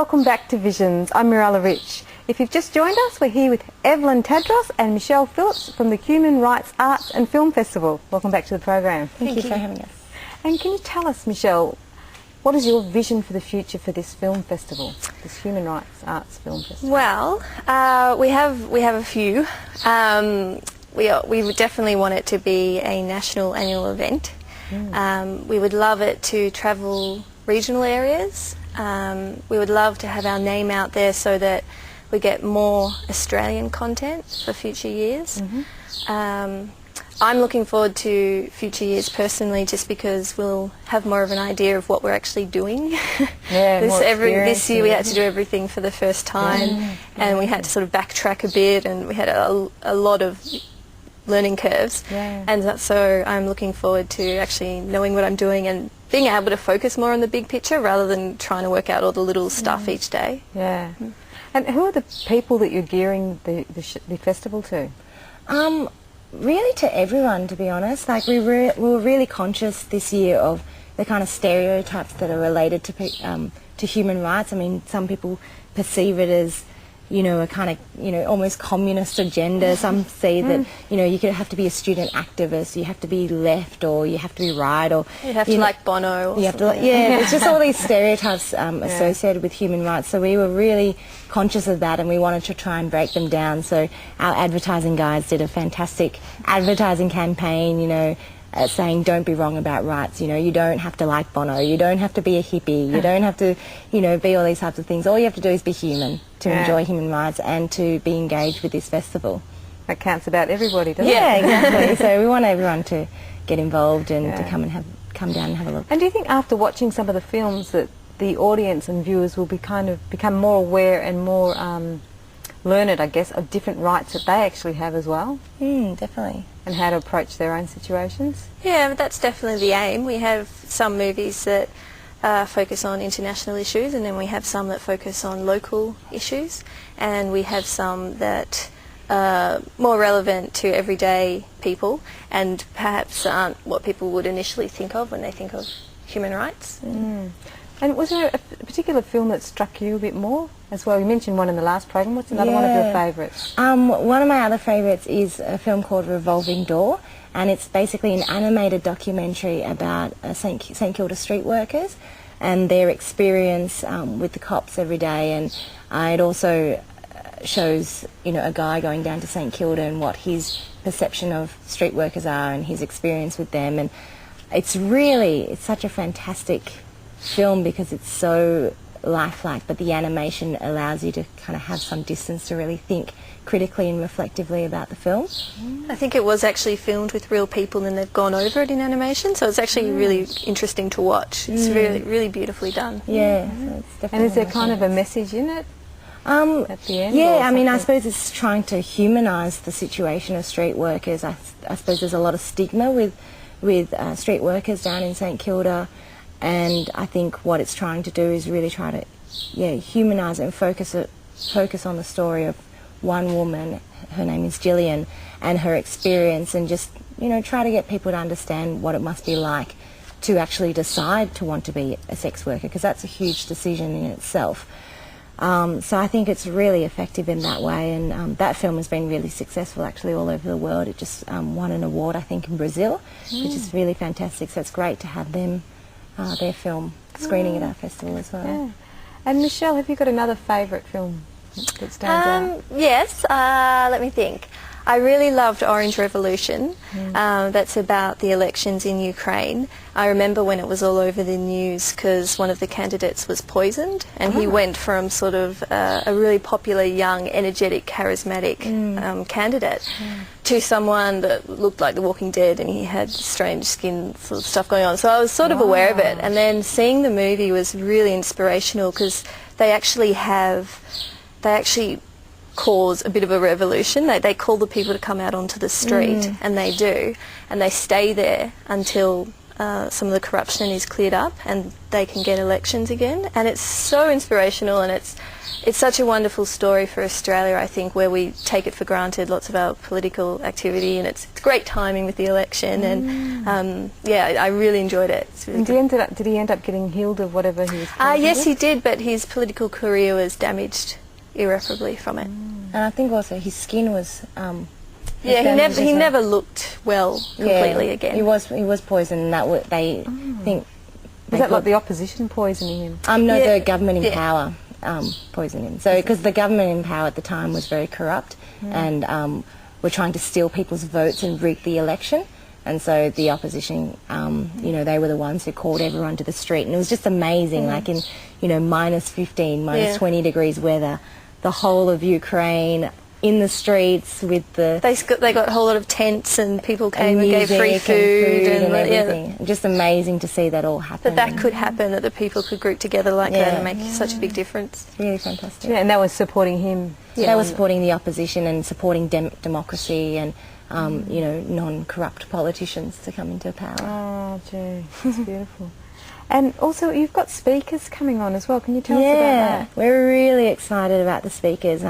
welcome back to Visions. I'm Mirella Rich. If you've just joined us, we're here with Evelyn Tadros and Michelle Phillips from the Human Rights Arts and Film Festival. Welcome back to the program. Thank you for having us. And can you tell us, Michelle, what is your vision for the future for this film festival, this Human Rights Arts Film Festival? Well, we have a few. We would definitely want it to be a national annual event. We would love it to travel regional areas. We would love to have our name out there so that we get more Australian content for future years. I'm looking forward to future years personally, just because we'll have more of an idea of what we're actually doing. This year we had to do everything for the first time, and we had to sort of backtrack a bit, and we had a lot of learning curves. And so I'm looking forward to actually knowing what I'm doing and being able to focus more on the big picture rather than trying to work out all the little stuff each day. And who are the people that you're gearing the festival to? Really to everyone, to be honest. Like we were really conscious this year of the kind of stereotypes that are related to human rights. I mean, some people perceive it as, you know, a kind of, you know, almost communist agenda. Some say that, you know, you could have to be a student activist, you have to be left, or you have to be right, or you have to like Bono. Or you have to, there's just all these stereotypes associated with human rights. So we were really conscious of that, and we wanted to try and break them down. So our advertising guys did a fantastic advertising campaign, you know, saying don't be wrong about rights. You know, you don't have to like Bono, you don't have to be a hippie, you don't have to, you know, be all these types of things. All you have to do is be human to enjoy human rights and to be engaged with this festival. That counts about everybody, doesn't it? Yeah, exactly. So we want everyone to get involved and to come down and have a look. And do you think after watching some of the films that the audience and viewers will become more aware and more learned, I guess, of different rights that they actually have as well? Definitely. And how to approach their own situations? Yeah, but that's definitely the aim. We have some movies that focus on international issues, and then we have some that focus on local issues, and we have some that are more relevant to everyday people and perhaps aren't what people would initially think of when they think of human rights. And was there a particular film that struck you a bit more as well? You mentioned one in the last program. What's another one of your favourites? One of my other favourites is a film called Revolving Door, and it's basically an animated documentary about St Kilda street workers and their experience with the cops every day. And it also shows, you know, a guy going down to St Kilda and what his perception of street workers are and his experience with them. And it's such a fantastic film because it's so lifelike, but the animation allows you to kind of have some distance to really think critically and reflectively about the film. I think it was actually filmed with real people and they've gone over it in animation, so it's actually really interesting to watch. It's really beautifully done. So it's definitely. And is there kind of a message in it at the end? Yeah, I mean, I suppose it's trying to humanise the situation of street workers. I suppose there's a lot of stigma with street workers down in St Kilda. And I think what it's trying to do is really try to, humanise it and focus on the story of one woman. Her name is Gillian, and her experience, and just, you know, try to get people to understand what it must be like to actually decide to want to be a sex worker, because that's a huge decision in itself. So I think it's really effective in that way, and that film has been really successful actually all over the world. It just won an award, I think, in Brazil, which is really fantastic. So it's great to have them. Their film screening at our festival as well. And Michelle, have you got another favourite film that stands out? Yes, let me think. I really loved Orange Revolution. That's about the elections in Ukraine. I remember when it was all over the news because one of the candidates was poisoned, and he went from sort of a really popular, young, energetic, charismatic candidate to someone that looked like The Walking Dead, and he had strange skin sort of stuff going on. So I was sort of aware of it, and then seeing the movie was really inspirational because they actually cause a bit of a revolution. They call the people to come out onto the street, and they do, and they stay there until some of the corruption is cleared up and they can get elections again. And it's so inspirational, and it's such a wonderful story for Australia, I think, where we take it for granted, lots of our political activity, and it's great timing with the election. And yeah, I really enjoyed it. Really and did he end up getting healed of whatever he was killed yes, with? he did, but his political career was damaged irreparably from it. And I think also his skin was... yeah, he never looked well completely again. He was poisoned. They think... Was that like the opposition poisoning him? No, the government in power poisoned him. So, because the government in power at the time was very corrupt and were trying to steal people's votes and rig the election. And so the opposition, you know, they were the ones who called everyone to the street. And it was just amazing, like in, you know, minus 15, minus 20 degrees weather, the whole of Ukraine in the streets with the... They got a whole lot of tents and people came and gave free food and everything. Just amazing to see that all happen. That could happen, that the people could group together like that and make such a big difference. It's really fantastic. Yeah, and that was supporting him. They were supporting the opposition and supporting democracy and, you know, non-corrupt politicians to come into power. Oh, gee, that's beautiful. And also, you've got speakers coming on as well. Can you tell us about that? Yeah, we're really excited about the speakers.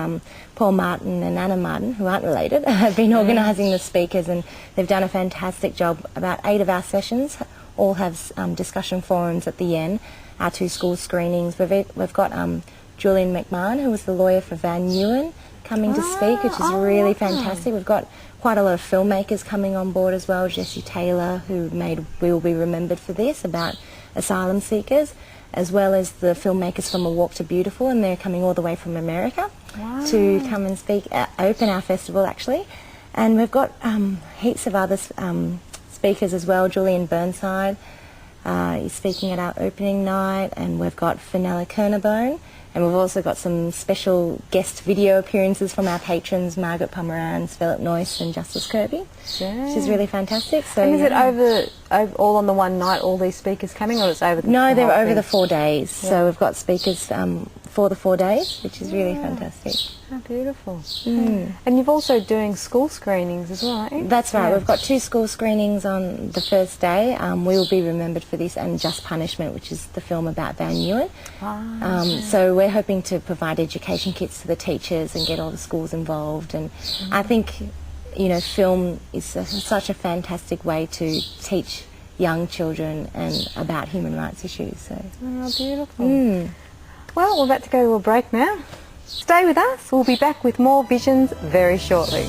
Paul Martin and Anna Martin, who aren't related, have been organising the speakers, and they've done a fantastic job. About 8 of our sessions all have discussion forums at the end. Our 2 school screenings. We've got Julian McMahon, who was the lawyer for Van Nguyen, coming to speak, which is really fantastic. We've got quite a lot of filmmakers coming on board as well. Jesse Taylor, who made We Will Be Remembered for This, about asylum seekers, as well as the filmmakers from A Walk to Beautiful, and they're coming all the way from America to come and speak, open our festival actually. And we've got heaps of other speakers as well. Julian Burnside is speaking at our opening night, and we've got Fenella Kernebone, and we've also got some special guest video appearances from our patrons, Margaret Pomeranz, Philip Noyce and Justice Kirby, which is really fantastic. So, and is it over all on the one night, all these speakers coming, or it's over the No, they're over thing? the 4 days. So we've got speakers for the 4 days, which is really fantastic. How beautiful. And you're also doing school screenings as well, aren't you? That's right. We've got 2 school screenings on the first day. We Will Be Remembered for This and Just Punishment, which is the film about Van Nguyen. So we're hoping to provide education kits to the teachers and get all the schools involved. And I think, you know, film is such a fantastic way to teach young children and about human rights issues. So. Oh, beautiful. Well, we're about to go to a break now. Stay with us. We'll be back with more Visions very shortly.